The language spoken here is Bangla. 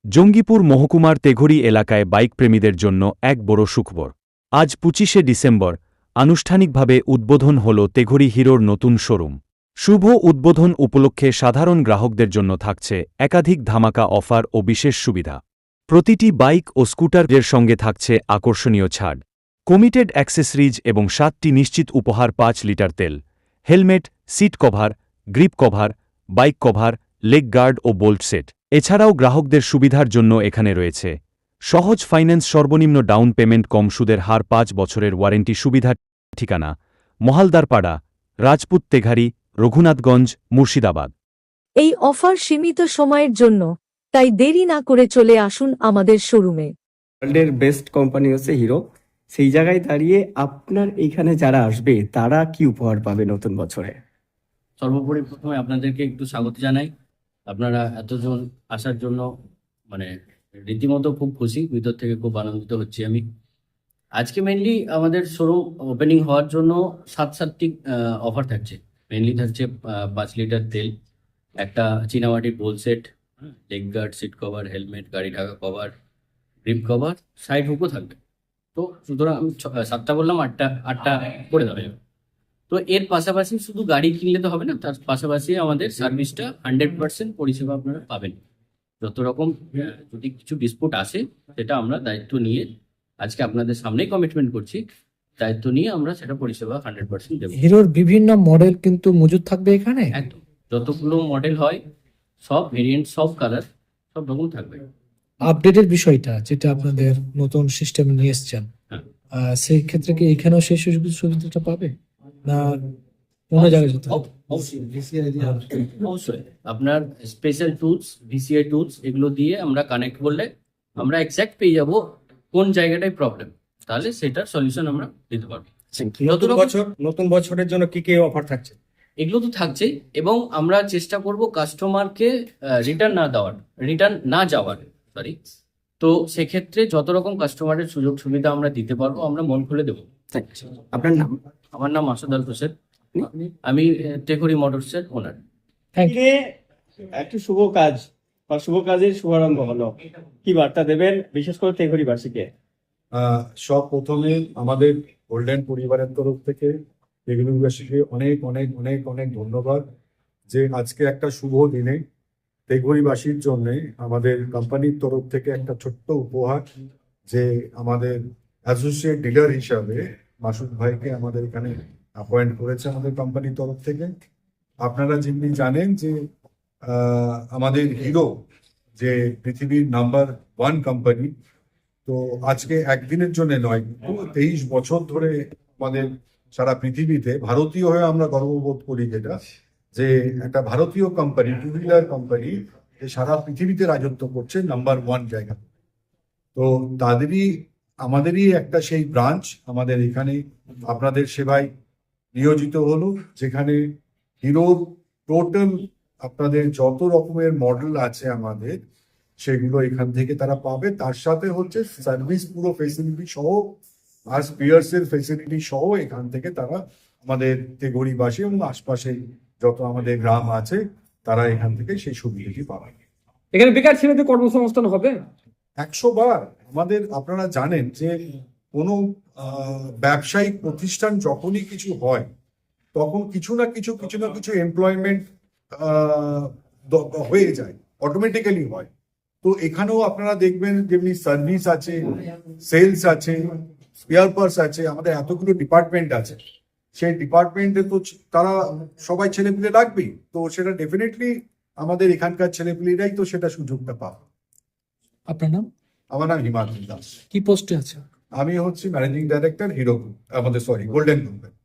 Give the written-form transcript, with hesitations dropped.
জঙ্গিপুর মহকুমার তেঘরি এলাকায় বাইক প্রেমীদের জন্য এক বড় সুখবর। আজ ২৫শে ডিসেম্বর আনুষ্ঠানিকভাবে উদ্বোধন হল তেঘরি হিরোর নতুন শোরুম। শুভ উদ্বোধন উপলক্ষে সাধারণ গ্রাহকদের জন্য থাকছে একাধিক ধামাকা অফার ও বিশেষ সুবিধা। প্রতিটি বাইক ও স্কুটারের সঙ্গে থাকছে আকর্ষণীয় ছাড়, কমিটেড অ্যাক্সেসরিজ এবং ৭টি নিশ্চিত উপহার, ৫ লিটার তেল, helmet, seat cover, grip cover, bike cover, leg guard ও বোল্ট সেট। এছাড়াও গ্রাহকদের সুবিধার জন্য এখানে রয়েছে সহজ ফাইন্যান্স, সর্বনিম্ন ডাউন পেমেন্ট, কম সুদের হার, ৫ বছরের ওয়ারেন্টি সুবিধা। ঠিকানা: মহালদারপাড়া, রাজপুত তেঘারি, রঘুনাথগঞ্জ, মুর্শিদাবাদ। এই অফার সীমিত সময়ের জন্য, তাই দেরি না করে চলে আসুন আমাদের শোরুমে। ওয়ার্ল্ডের বেস্ট কোম্পানি হচ্ছে হিরো। সেই জায়গায় দাঁড়িয়ে আপনার এইখানে যারা আসবে তারা কি উপহার পাবে নতুন বছরে? সর্বোপরি প্রথমে আপনাদেরকে একটু স্বাগত জানাই। আপনারা এতজন আসার জন্য মানে রীতিমতো খুব খুশি, ভিতর থেকে খুব আনন্দিত হচ্ছি আমি। আজকে মেনলি আমাদের শোরুম ওপেনিং হওয়ার জন্য ৭টি অফার থাকছে। মেনলি থাকছে ৫ লিটার তেল, একটা চীনামাটির bowl set, leg guard, seat cover, helmet, গাড়ি ঢাকা কভার, গ্রিপ কভার, সাইড হুকও থাকবে। তো সুতরাং আমি ৭টা বললাম, আটটা করে দেওয়া যাবে। তো এর পাশাপাশি শুধু গাড়ি কিনলে তো হবে না, তার পাশাপাশি আমাদের সার্ভিসটা 100% পরিষেবা আপনারা পাবেন। যত রকম যদি কিছু ডিসপুট আসে সেটা আমরা দায়িত্ব নিয়ে আজকে আপনাদের সামনেই কমিটমেন্ট করছি, দায়িত্ব নিয়ে আমরা সেটা পরিষেবা 100% দেবো। হিরোর বিভিন্ন মডেল কিন্তু মজুদ থাকবে এখানে। একদম যতগুলো মডেল হয় সব ভেরিয়েন্ট, সব কালার, সব রকম থাকবে। আপডেটের বিষয়টা যেটা আপনাদের নতুন সিস্টেম নিয়ে এসছেন, হ্যাঁ। সেই ক্ষেত্রে কি এখানেও সেই সুবিধাটা পাবে না অন্য জায়গায় যেতে হবে? অবশ্যই আপনার স্পেশাল টুলস, ভিসিআই টুলস, এগুলো দিয়ে আমরা কানেক্ট করলে আমরা এক্স্যাক্ট পেয়ে যাব কোন জায়গাটায় প্রবলেম, তাহলে সেটার সলিউশন আমরা দিতে পারবো। নতুন বছরের জন্য কি কি অফার থাকছে? এগুলো তো থাকছেই, এবং আমরা চেষ্টা করব কাস্টমারকে রিটার্ন না যাওয়ার তো সেক্ষেত্রে যত রকম কাস্টমারের সুযোগ সুবিধা আমরা দিতে পারবো, আমরা মন খুলে দেবো। আপনার নাম? আমার নাম মাসুদ আল হোসেন, আমি তেঘরি মোটরসের ওনার। একটু শুভ কাজ বা শুভ কাজের শুভারম্ভ হলো, কি বার্তা দেবেন বিশেষ করে তেঘরিবাসীকে? সব প্রথমে আমাদের গোল্ডেন পরিবারের তরফ থেকে তেঘরিবাসীকে অনেক অনেক অনেক অনেক ধন্যবাদ যে আজকে একটা শুভ দিনে তেঘরিবাসীর জন্য আমাদের কোম্পানির তরফ থেকে একটা ছোট্ট উপহার, যে আমাদের অ্যাসোসিয়েট ডিলার হিসাবে মাসুদ ভাইকে আমাদের এখানে অ্যাপয়েন্ট করেছে আমাদের কোম্পানির তরফ থেকে। আপনারা যেমনি জানেন যে আমাদের হিরো যে পৃথিবীর নাম্বার 1 কোম্পানি, তো আজকে একদিনের জন্য নয়, 23 বছর ধরে আমাদের সারা পৃথিবীতে ভারতীয় হয়ে আমরা গর্ববোধ করি, যেটা যে একটা ভারতীয় কোম্পানি, টু হুইলার কোম্পানি সারা পৃথিবীতে রাজত্ব করছে নাম্বার 1 জায়গা। তো আমাদেরই একটা সেই ব্রাঞ্চ আমাদের এখানে আপনাদের সেবায় নিয়োজিত হলো, যেখানে হিরোর টোটাল আপনাদের যত রকমের মডেল আছে আমাদের সেগুলো এখান থেকে তারা পাবে। তার সাথে হচ্ছে সার্ভিস পুরো ফেসিলিটি সহ, আর স্পেয়ার্সের ফেসিলিটি সহ এখান থেকে তারা আমাদের তেঘরিবাসী এবং আশপাশে যত আমাদের গ্রাম আছে তারা এখান থেকে সেই সুবিধাটি পাবে। এখানে বেকার ছেলেদের কর্মসংস্থান হবে 100 বার। আমাদের আপনারা জানেন যে কোনো ব্যবসায়িক প্রতিষ্ঠান যখনই কিছু হয় তখন কিছু না কিছু এমপ্লয়মেন্ট হয়ে যায়, অটোমেটিক্যালি হয়। তো এখানেও আপনারা দেখবেন যেমনি সার্ভিস আছে, সেলস আছে, স্পেয়ার পার্টস আছে, আমাদের এতগুলো ডিপার্টমেন্ট আছে, সেই ডিপার্টমেন্টে তো তারা সবাই ছেলেপিলে রাখবেই, তো সেটা ডেফিনেটলি আমাদের এখানকার ছেলেপিলেরাই তো সেটা সুযোগটা পাবে। আপনার নাম? আমার নাম হিমাদ্রি দাস। কি পোস্টে আছে? আমি হচ্ছি ম্যানেজিং ডাইরেক্টর হিরো, আমাদের গোল্ডেন কোম্পানি।